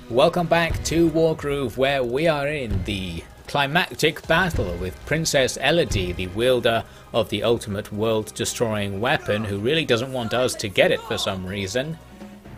Welcome back to Wargroove, where we are in the climactic battle with Princess Elodie, the wielder of the ultimate world-destroying weapon, who really doesn't want us to get it for some reason.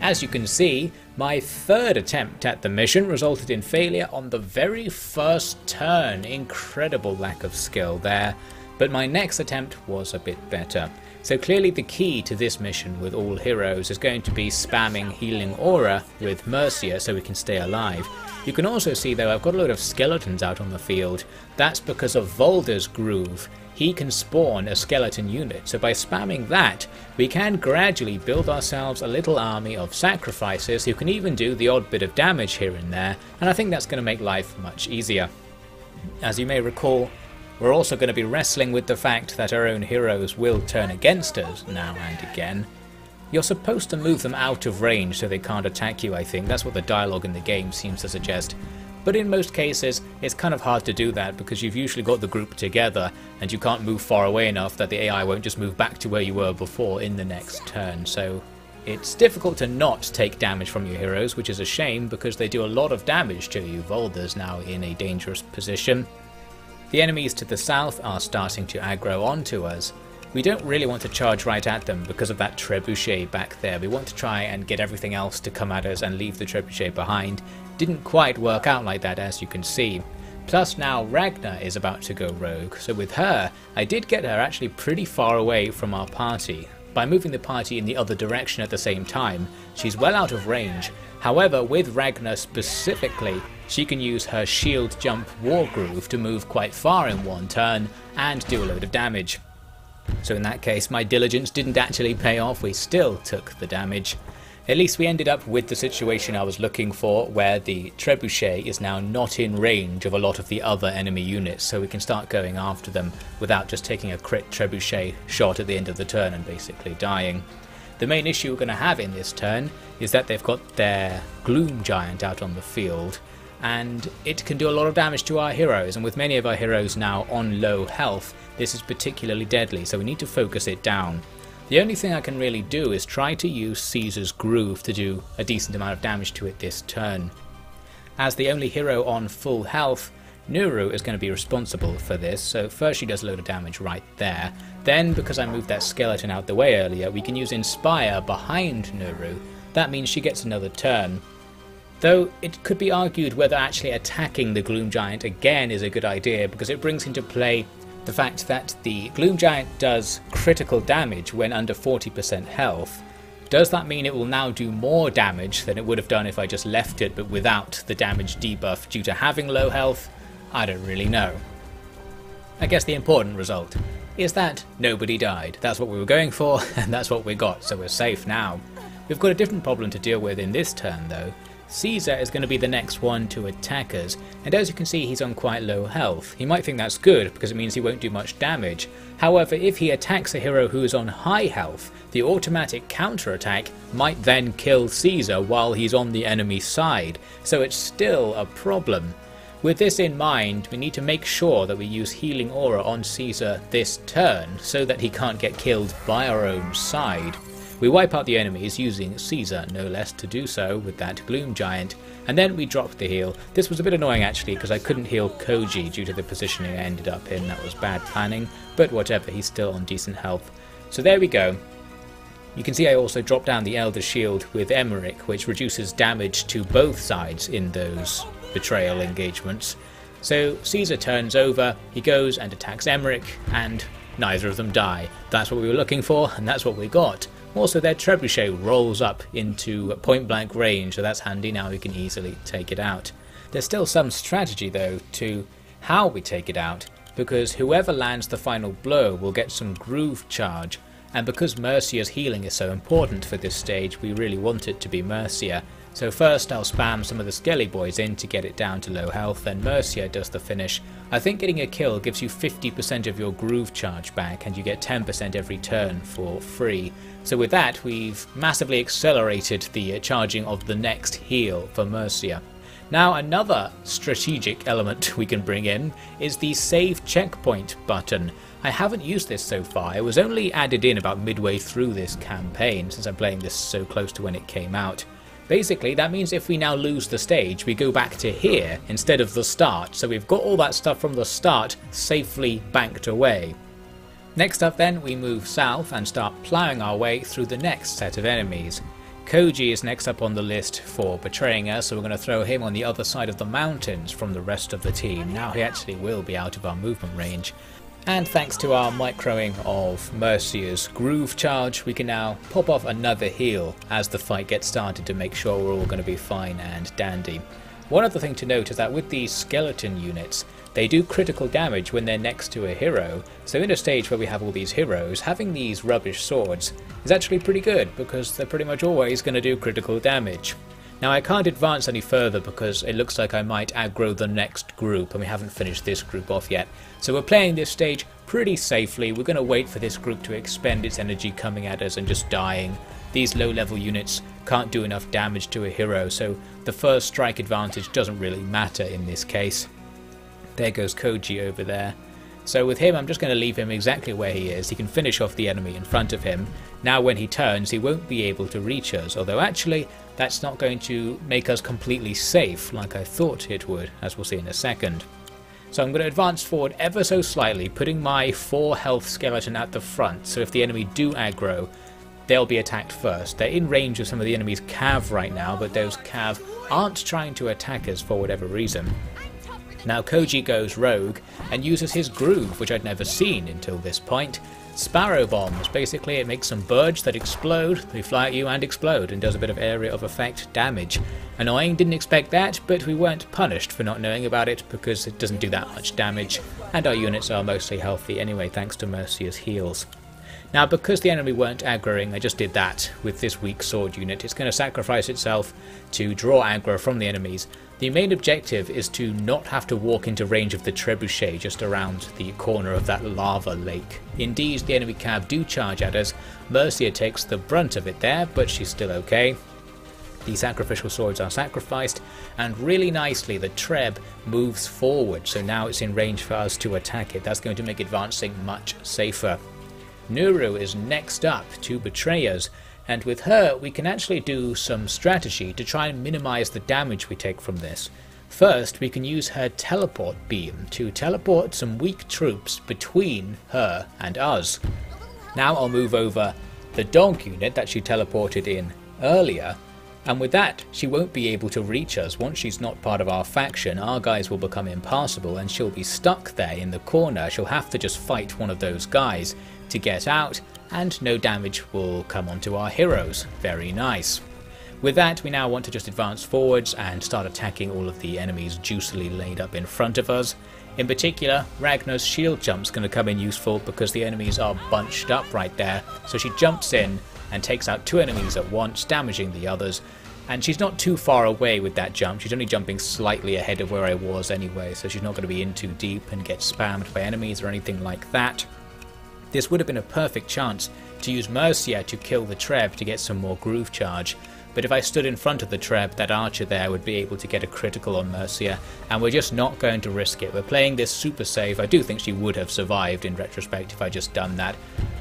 As you can see, my third attempt at the mission resulted in failure on the very first turn. Incredible lack of skill there, but my next attempt was a bit better. So clearly the key to this mission with all heroes is going to be spamming Healing Aura with Mercia so we can stay alive. You can also see though I've got a load of skeletons out on the field. That's because of Volder's Groove. He can spawn a skeleton unit, so by spamming that we can gradually build ourselves a little army of sacrifices who can even do the odd bit of damage here and there, and I think that's going to make life much easier. As you may recall, we're also going to be wrestling with the fact that our own heroes will turn against us now and again. You're supposed to move them out of range so they can't attack you, I think. That's what the dialogue in the game seems to suggest. But in most cases, it's kind of hard to do that because you've usually got the group together and you can't move far away enough that the AI won't just move back to where you were before in the next turn. So it's difficult to not take damage from your heroes, which is a shame because they do a lot of damage to you. Volder's now in a dangerous position. The enemies to the south are starting to aggro onto us. We don't really want to charge right at them because of that trebuchet back there. We want to try and get everything else to come at us and leave the trebuchet behind. Didn't quite work out like that, as you can see. Plus now Ragnar is about to go rogue, so with her, I did get her actually pretty far away from our party. By moving the party in the other direction at the same time, she's well out of range. However, with Ragnar specifically, she can use her shield jump Wargroove to move quite far in one turn and do a load of damage. So in that case, my diligence didn't actually pay off, we still took the damage. At least we ended up with the situation I was looking for, where the trebuchet is now not in range of a lot of the other enemy units, so we can start going after them without just taking a crit trebuchet shot at the end of the turn and basically dying. The main issue we're going to have in this turn is that they've got their Gloom Giant out on the field, and it can do a lot of damage to our heroes, and with many of our heroes now on low health, this is particularly deadly, so we need to focus it down. The only thing I can really do is try to use Caesar's Groove to do a decent amount of damage to it this turn. As the only hero on full health, Nuru is going to be responsible for this, so first she does a load of damage right there. Then, because I moved that skeleton out the way earlier, we can use Inspire behind Nuru. That means she gets another turn. Though it could be argued whether actually attacking the Gloom Giant again is a good idea, because it brings into play the fact that the Gloom Giant does critical damage when under 40% health. Does that mean it will now do more damage than it would have done if I just left it but without the damage debuff due to having low health? I don't really know. I guess the important result is that nobody died. That's what we were going for, and that's what we got, so we're safe now. We've got a different problem to deal with in this turn though. Caesar is going to be the next one to attack us, and as you can see he's on quite low health. He might think that's good because it means he won't do much damage. However, if he attacks a hero who is on high health, the automatic counterattack might then kill Caesar while he's on the enemy side, so it's still a problem. With this in mind, we need to make sure that we use Healing Aura on Caesar this turn so that he can't get killed by our own side. We wipe out the enemies using Caesar no less to do so with that Gloom Giant, and then we drop the heal. This was a bit annoying actually because I couldn't heal Koji due to the positioning I ended up in. That was bad planning, but whatever, he's still on decent health. So there we go. You can see I also dropped down the Elder Shield with Emmerich, which reduces damage to both sides in those betrayal engagements. So Caesar turns over, he goes and attacks Emmerich, and neither of them die. That's what we were looking for, and that's what we got. Also, their trebuchet rolls up into point blank range, so that's handy. Now we can easily take it out. There's still some strategy though to how we take it out, because whoever lands the final blow will get some groove charge, and because Mercia's healing is so important for this stage, we really want it to be Mercia. So first I'll spam some of the Skelly boys in to get it down to low health, then Mercia does the finish. I think getting a kill gives you 50% of your groove charge back, and you get 10% every turn for free. So with that, we've massively accelerated the charging of the next heal for Mercia. Now another strategic element we can bring in is the save checkpoint button. I haven't used this so far. It was only added in about midway through this campaign, since I'm playing this so close to when it came out. Basically, that means if we now lose the stage, we go back to here instead of the start, so we've got all that stuff from the start safely banked away. Next up then, we move south and start ploughing our way through the next set of enemies. Koji is next up on the list for betraying us, so we're going to throw him on the other side of the mountains from the rest of the team. Now he actually will be out of our movement range. And thanks to our microing of Mercia's groove charge, we can now pop off another heal as the fight gets started to make sure we're all going to be fine and dandy. One other thing to note is that with these skeleton units, they do critical damage when they're next to a hero, so in a stage where we have all these heroes, having these rubbish swords is actually pretty good because they're pretty much always going to do critical damage. Now I can't advance any further because it looks like I might aggro the next group and we haven't finished this group off yet. So we're playing this stage pretty safely. We're going to wait for this group to expend its energy coming at us and just dying. These low level units can't do enough damage to a hero, so the first strike advantage doesn't really matter in this case. There goes Koji over there. So with him, I'm just going to leave him exactly where he is. He can finish off the enemy in front of him. Now when he turns, he won't be able to reach us, although actually that's not going to make us completely safe like I thought it would, as we'll see in a second. So I'm going to advance forward ever so slightly, putting my 4 health skeleton at the front, so if the enemy do aggro, they'll be attacked first. They're in range of some of the enemy's cav right now, but those cav aren't trying to attack us for whatever reason. Now Koji goes rogue and uses his groove, which I'd never seen until this point. Sparrow Bombs, basically it makes some birds that explode, they fly at you and explode, and does a bit of area of effect damage. Annoying, didn't expect that, but we weren't punished for not knowing about it because it doesn't do that much damage, and our units are mostly healthy anyway thanks to Mercia's heals. Now because the enemy weren't aggroing, I just did that with this weak sword unit. It's going to sacrifice itself to draw aggro from the enemies. The main objective is to not have to walk into range of the trebuchet just around the corner of that lava lake. Indeed, the enemy cav do charge at us. Mercia takes the brunt of it there, but she's still okay. The sacrificial swords are sacrificed, and really nicely the treb moves forward, so now it's in range for us to attack it. That's going to make advancing much safer. Nuru is next up to betray us, and with her we can actually do some strategy to try and minimize the damage we take from this. First, we can use her teleport beam to teleport some weak troops between her and us. Now I'll move over the dog unit that she teleported in earlier, and with that she won't be able to reach us. Once she's not part of our faction, our guys will become impassable and she'll be stuck there in the corner. She'll have to just fight one of those guys to get out, and no damage will come onto our heroes. Very nice. With that, we now want to just advance forwards and start attacking all of the enemies juicily laid up in front of us. In particular, Ragnar's shield jump's going to come in useful because the enemies are bunched up right there, so she jumps in and takes out 2 enemies at once, damaging the others. And she's not too far away with that jump, she's only jumping slightly ahead of where I was anyway, so she's not going to be in too deep and get spammed by enemies or anything like that. This would have been a perfect chance to use Mercia to kill the treb to get some more groove charge, but if I stood in front of the treb, that archer there would be able to get a critical on Mercia, and we're just not going to risk it. We're playing this super safe. I do think she would have survived in retrospect if I just done that,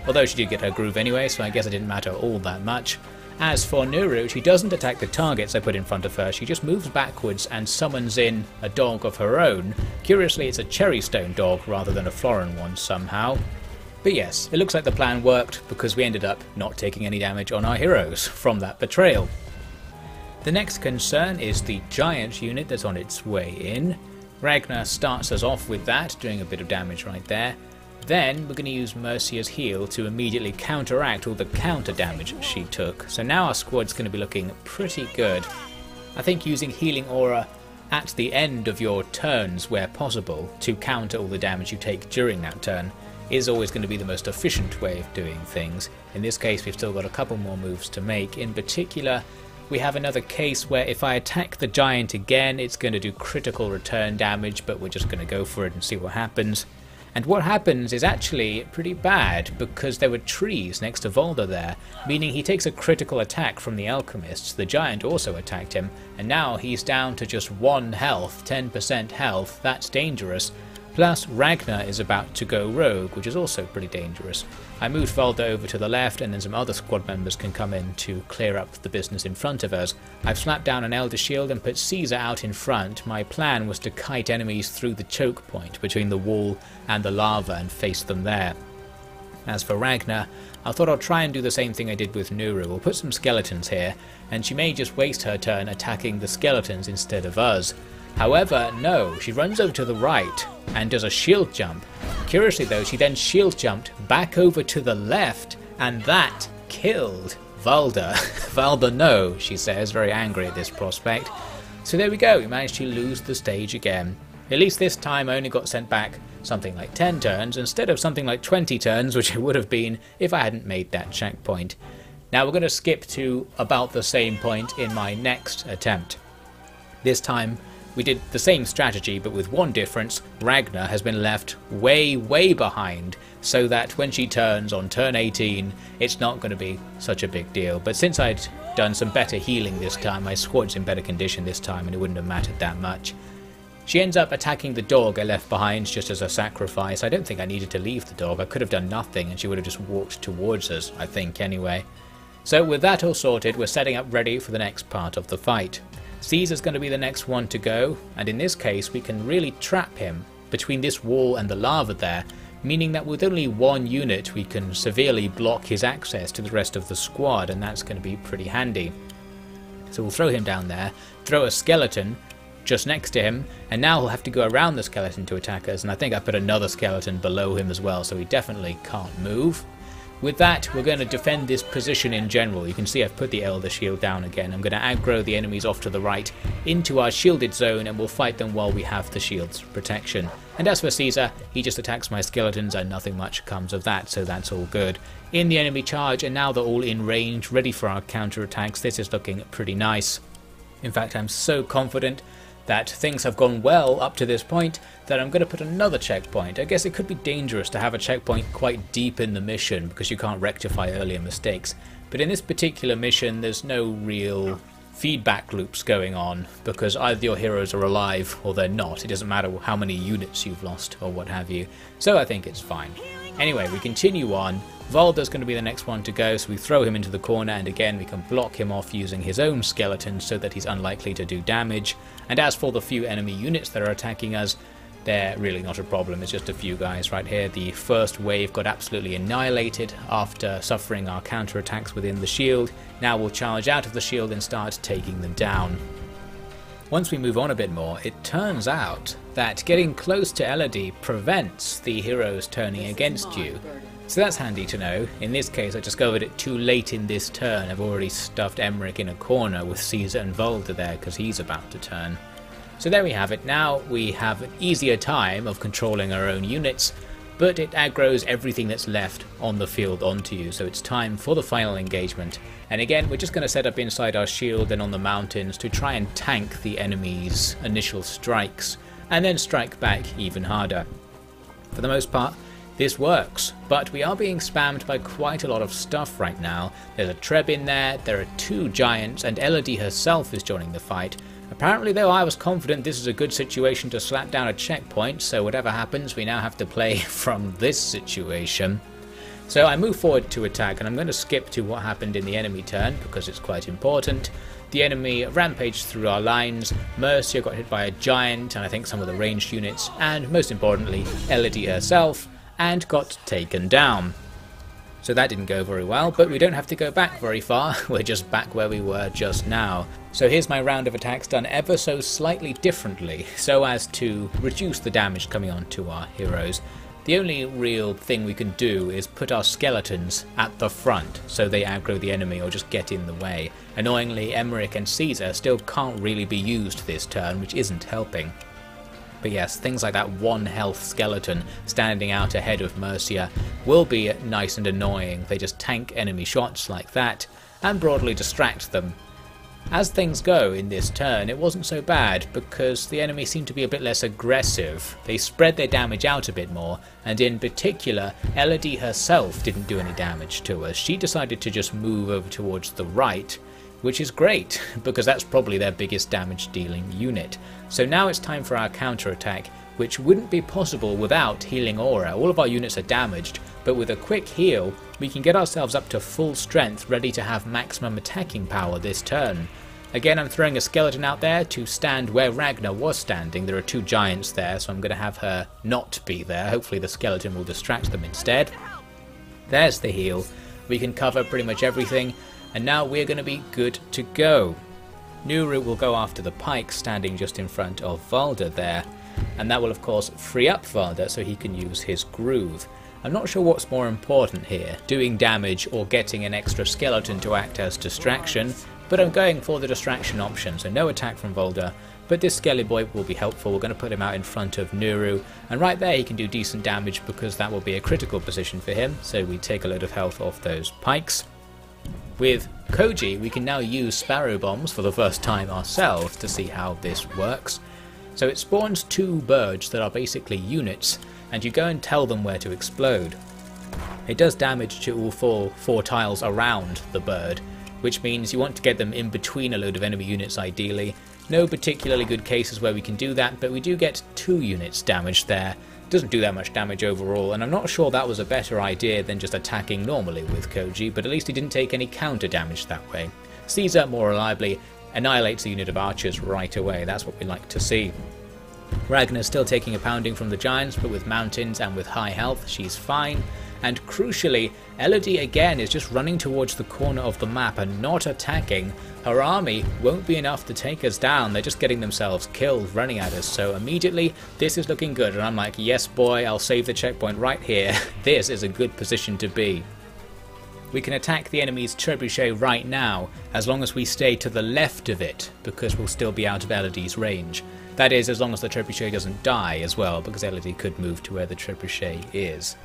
although she did get her groove anyway, so I guess it didn't matter all that much. As for Nuru, she doesn't attack the targets I put in front of her, she just moves backwards and summons in a dog of her own. Curiously, it's a cherrystone dog rather than a florin one somehow. But yes, it looks like the plan worked because we ended up not taking any damage on our heroes from that betrayal. The next concern is the giant unit that's on its way in. Ragnar starts us off with that, doing a bit of damage right there. Then we're going to use Mercia's heal to immediately counteract all the counter damage she took. So now our squad's going to be looking pretty good. I think using Healing Aura at the end of your turns where possible to counter all the damage you take during that turn is always going to be the most efficient way of doing things. In this case, we've still got a couple more moves to make. In particular, we have another case where if I attack the giant again, it's going to do critical return damage, but we're just going to go for it and see what happens. And what happens is actually pretty bad, because there were trees next to Volda there, meaning he takes a critical attack from the alchemists. The giant also attacked him, and now he's down to just 1 health, 10% health. That's dangerous. Plus, Ragnar is about to go rogue, which is also pretty dangerous. I moved Valda over to the left, and then some other squad members can come in to clear up the business in front of us. I've slapped down an Elder Shield and put Caesar out in front. My plan was to kite enemies through the choke point between the wall and the lava and face them there. As for Ragnar, I thought I'll try and do the same thing I did with Nuru. We'll put some skeletons here, and she may just waste her turn attacking the skeletons instead of us. However, no, she runs over to the right and does a shield jump. Curiously though, she then shield jumped back over to the left, and that killed Valda. Valda no, she says, very angry at this prospect. So there we go, we managed to lose the stage again. At least this time I only got sent back something like 10 turns instead of something like 20 turns, which it would have been if I hadn't made that checkpoint. Now we're going to skip to about the same point in my next attempt. This time we did the same strategy, but with one difference. Ragnar has been left way behind, so that when she turns on turn 18, it's not going to be such a big deal. But since I'd done some better healing this time, my squad's in better condition this time, and it wouldn't have mattered that much. She ends up attacking the dog I left behind just as a sacrifice. I don't think I needed to leave the dog. I could have done nothing, and she would have just walked towards us, I think, anyway. So with that all sorted, we're setting up ready for the next part of the fight. Caesar's going to be the next one to go, and in this case we can really trap him between this wall and the lava there, meaning that with only one unit we can severely block his access to the rest of the squad, and that's going to be pretty handy. So we'll throw him down there, throw a skeleton just next to him, and now he'll have to go around the skeleton to attack us, and I think I put another skeleton below him as well, so he definitely can't move. With that, we're going to defend this position in general. You can see I've put the Elder Shield down again. I'm going to aggro the enemies off to the right into our shielded zone, and we'll fight them while we have the shield's protection. And as for Caesar, he just attacks my skeletons and nothing much comes of that, so that's all good. In the enemy charge, and now they're all in range, ready for our counterattacks. This is looking pretty nice. In fact, I'm so confident that things have gone well up to this point that I'm going to put another checkpoint. I guess it could be dangerous to have a checkpoint quite deep in the mission because you can't rectify earlier mistakes, but in this particular mission there's no real feedback loops going on because either your heroes are alive or they're not. It doesn't matter how many units you've lost or what have you, so I think it's fine. Anyway, we continue on. Valda's going to be the next one to go, so we throw him into the corner, and again we can block him off using his own skeleton so that he's unlikely to do damage. And as for the few enemy units that are attacking us, they're really not a problem. It's just a few guys right here. The first wave got absolutely annihilated after suffering our counterattacks within the shield. Now we'll charge out of the shield and start taking them down. Once we move on a bit more, it turns out that getting close to Elodie prevents the heroes turning against you. So that's handy to know. In this case I discovered it too late in this turn. I've already stuffed Emmerich in a corner with Caesar and Valda there because he's about to turn. So there we have it. Now we have an easier time of controlling our own units, but it aggroes everything that's left on the field onto you, so it's time for the final engagement. And again, we're just going to set up inside our shield and on the mountains to try and tank the enemy's initial strikes, and then strike back even harder. For the most part, this works, but we are being spammed by quite a lot of stuff right now. There's a Treb in there are 2 giants, and Elodie herself is joining the fight. Apparently though, I was confident this is a good situation to slap down a checkpoint, so whatever happens we now have to play from this situation. So I move forward to attack, and I'm going to skip to what happened in the enemy turn because it's quite important. The enemy rampaged through our lines, Mercia got hit by a giant and I think some of the ranged units, and most importantly Elodie herself, and got taken down. So that didn't go very well, but we don't have to go back very far, we're just back where we were just now. So here's my round of attacks done ever so slightly differently, so as to reduce the damage coming on to our heroes. The only real thing we can do is put our skeletons at the front, so they aggro the enemy or just get in the way. Annoyingly, Emmerich and Caesar still can't really be used this turn, which isn't helping. But yes, things like that 1 health skeleton standing out ahead of Mercia will be nice and annoying. They just tank enemy shots like that and broadly distract them. As things go in this turn, it wasn't so bad because the enemy seemed to be a bit less aggressive. They spread their damage out a bit more, and in particular, Elodie herself didn't do any damage to us. She decided to just move over towards the right, which is great, because that's probably their biggest damage dealing unit. So now it's time for our counter-attack, which wouldn't be possible without Healing Aura. All of our units are damaged, but with a quick heal, we can get ourselves up to full strength, ready to have maximum attacking power this turn. Again, I'm throwing a skeleton out there to stand where Ragnar was standing. There are two giants there, so I'm going to have her not be there. Hopefully the skeleton will distract them instead. There's the heal. We can cover pretty much everything, and now we're going to be good to go. Nuru will go after the pike standing just in front of Valda there, and that will of course free up Valda so he can use his groove. I'm not sure what's more important here, doing damage or getting an extra skeleton to act as distraction, but I'm going for the distraction option, so no attack from Volda, but this Skelly Boy will be helpful. We're going to put him out in front of Nuru, and right there he can do decent damage because that will be a critical position for him, so we take a load of health off those pikes. With Koji, we can now use Sparrow Bombs for the first time ourselves to see how this works. So it spawns two birds that are basically units, and you go and tell them where to explode. It does damage to all four tiles around the bird, which means you want to get them in between a load of enemy units ideally. No particularly good cases where we can do that, but we do get 2 units damaged there. It doesn't do that much damage overall, and I'm not sure that was a better idea than just attacking normally with Koji, but at least he didn't take any counter damage that way. Caesar more reliably annihilates a unit of archers right away. That's what we like to see. Ragnar's still taking a pounding from the giants, but with mountains and with high health, she's fine. And crucially, Elodie again is just running towards the corner of the map and not attacking. Her army won't be enough to take us down. They're just getting themselves killed running at us. So immediately, this is looking good. And I'm like, yes boy, I'll save the checkpoint right here. This is a good position to be. We can attack the enemy's trebuchet right now, as long as we stay to the left of it, because we'll still be out of Elodie's range. That is, as long as the trebuchet doesn't die as well, because Elodie could move to where the trebuchet is.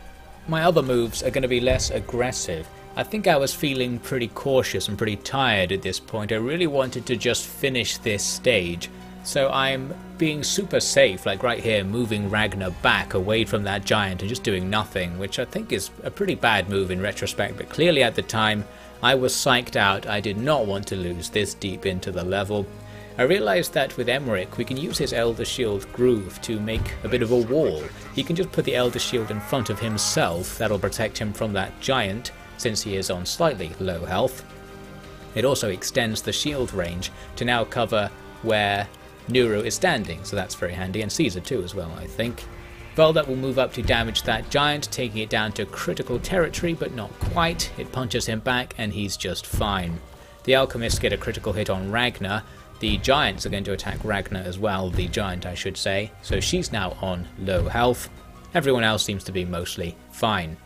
My other moves are going to be less aggressive. I think I was feeling pretty cautious and pretty tired at this point. I really wanted to just finish this stage. So I'm being super safe, like right here, moving Ragnar back away from that giant and just doing nothing, which I think is a pretty bad move in retrospect, but clearly at the time I was psyched out. I did not want to lose this deep into the level. I realised that with Emmerich we can use his Elder Shield groove to make a bit of a wall. He can just put the Elder Shield in front of himself. That'll protect him from that giant, since he is on slightly low health. It also extends the shield range to now cover where Nuru is standing, so that's very handy, and Caesar too as well, I think. Volda will move up to damage that giant, taking it down to critical territory, but not quite. It punches him back and he's just fine. The alchemists get a critical hit on Ragnar. The giants are going to attack Ragnar as well, the giant I should say, so she's now on low health. Everyone else seems to be mostly fine.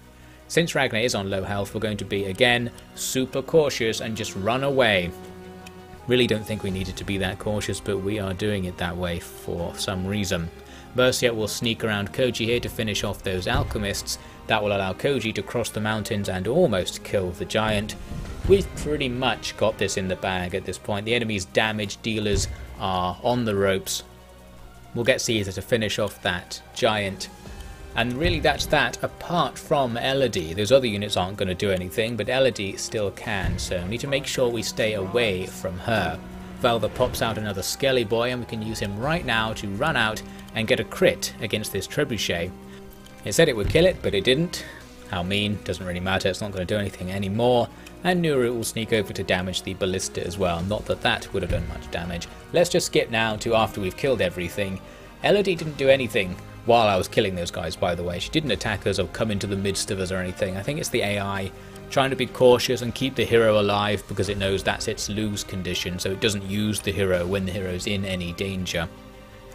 Since Ragnar is on low health, we're going to be again super cautious and just run away. Really don't think we needed to be that cautious, but we are doing it that way for some reason. Mercia will sneak around Koji here to finish off those alchemists. That will allow Koji to cross the mountains and almost kill the giant. We've pretty much got this in the bag at this point. The enemy's damage dealers are on the ropes. We'll get Caesar to finish off that giant. And really that's that, apart from Elodie. Those other units aren't going to do anything, but Elodie still can, so we need to make sure we stay away from her. Valda pops out another Skelly Boy, and we can use him right now to run out and get a crit against this trebuchet. It said it would kill it, but it didn't. How mean, doesn't really matter, it's not going to do anything anymore. And Nuru will sneak over to damage the ballista as well, not that that would have done much damage. Let's just skip now to after we've killed everything. Elodie didn't do anything while I was killing those guys, by the way. She didn't attack us or come into the midst of us or anything. I think it's the AI trying to be cautious and keep the hero alive because it knows that's its lose condition, so it doesn't use the hero when the hero's in any danger.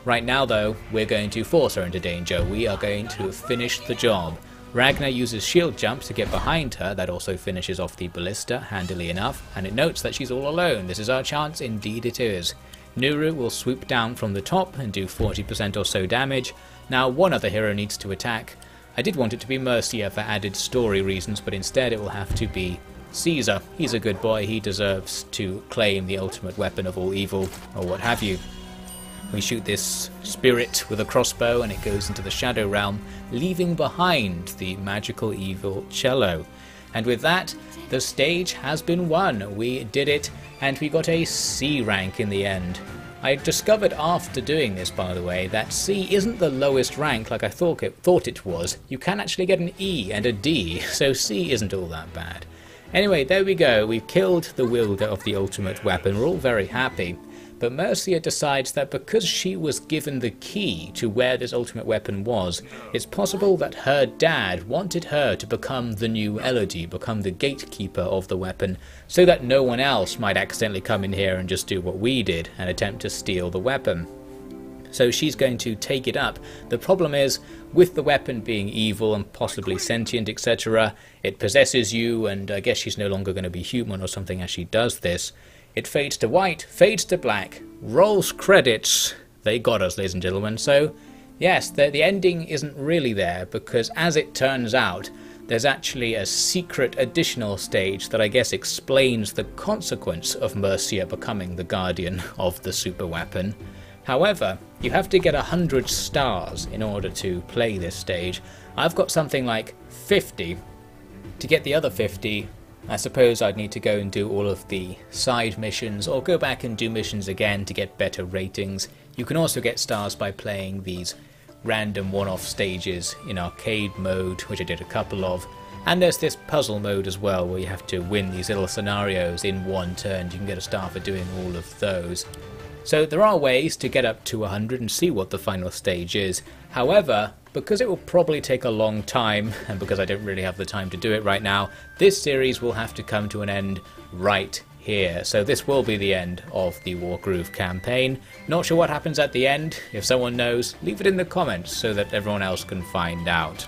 Right now though, we're going to force her into danger. We are going to finish the job. Ragnar uses shield jump to get behind her. That also finishes off the ballista handily enough, and it notes that she's all alone. This is our chance, indeed it is. Nuru will swoop down from the top and do 40% or so damage. Now one other hero needs to attack. I did want it to be Mercia for added story reasons, but instead it will have to be Caesar. He's a good boy, he deserves to claim the ultimate weapon of all evil, or what have you. We shoot this spirit with a crossbow and it goes into the Shadow Realm, leaving behind the magical evil cello. And with that, the stage has been won. We did it, and we got a C rank in the end. I discovered after doing this, by the way, that C isn't the lowest rank like I thought it was. You can actually get an E and a D, so C isn't all that bad. Anyway, there we go. We've killed the wielder of the ultimate weapon. We're all very happy. But Mercia decides that because she was given the key to where this ultimate weapon was, it's possible that her dad wanted her to become the new Elodie, become the gatekeeper of the weapon, so that no one else might accidentally come in here and just do what we did and attempt to steal the weapon. So she's going to take it up. The problem is, with the weapon being evil and possibly sentient, etc., it possesses you, and I guess she's no longer going to be human or something as she does this. It fades to white, fades to black, rolls credits. They got us, ladies and gentlemen. So, yes, the ending isn't really there, because as it turns out, there's actually a secret additional stage that I guess explains the consequence of Mercia becoming the guardian of the super weapon. However, you have to get 100 stars in order to play this stage. I've got something like 50. To get the other 50, I suppose I'd need to go and do all of the side missions, or go back and do missions again to get better ratings. You can also get stars by playing these random one-off stages in arcade mode, which I did a couple of. And there's this puzzle mode as well, where you have to win these little scenarios in one turn. You can get a star for doing all of those. So there are ways to get up to 100 and see what the final stage is. However, because it will probably take a long time, and because I don't really have the time to do it right now, this series will have to come to an end right here. So this will be the end of the Wargroove campaign. Not sure what happens at the end. If someone knows, leave it in the comments so that everyone else can find out.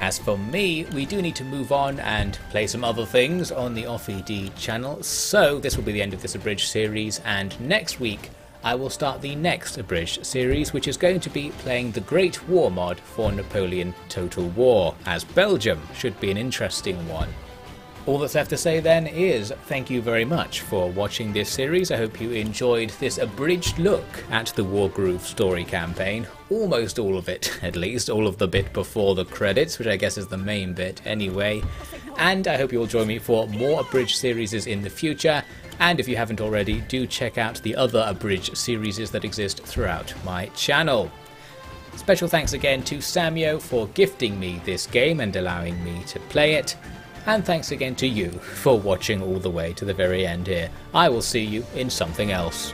As for me, we do need to move on and play some other things on the OffiD channel, so this will be the end of this Abridged series, and next week I will start the next Abridged series, which is going to be playing the Great War mod for Napoleon Total War, as Belgium should be an interesting one. All that's left to say then is thank you very much for watching this series. I hope you enjoyed this abridged look at the Wargroove story campaign. Almost all of it, at least. All of the bit before the credits, which I guess is the main bit anyway. And I hope you'll join me for more abridged series in the future. And if you haven't already, do check out the other abridged series that exist throughout my channel. Special thanks again to Samio for gifting me this game and allowing me to play it. And thanks again to you for watching all the way to the very end here. I will see you in something else.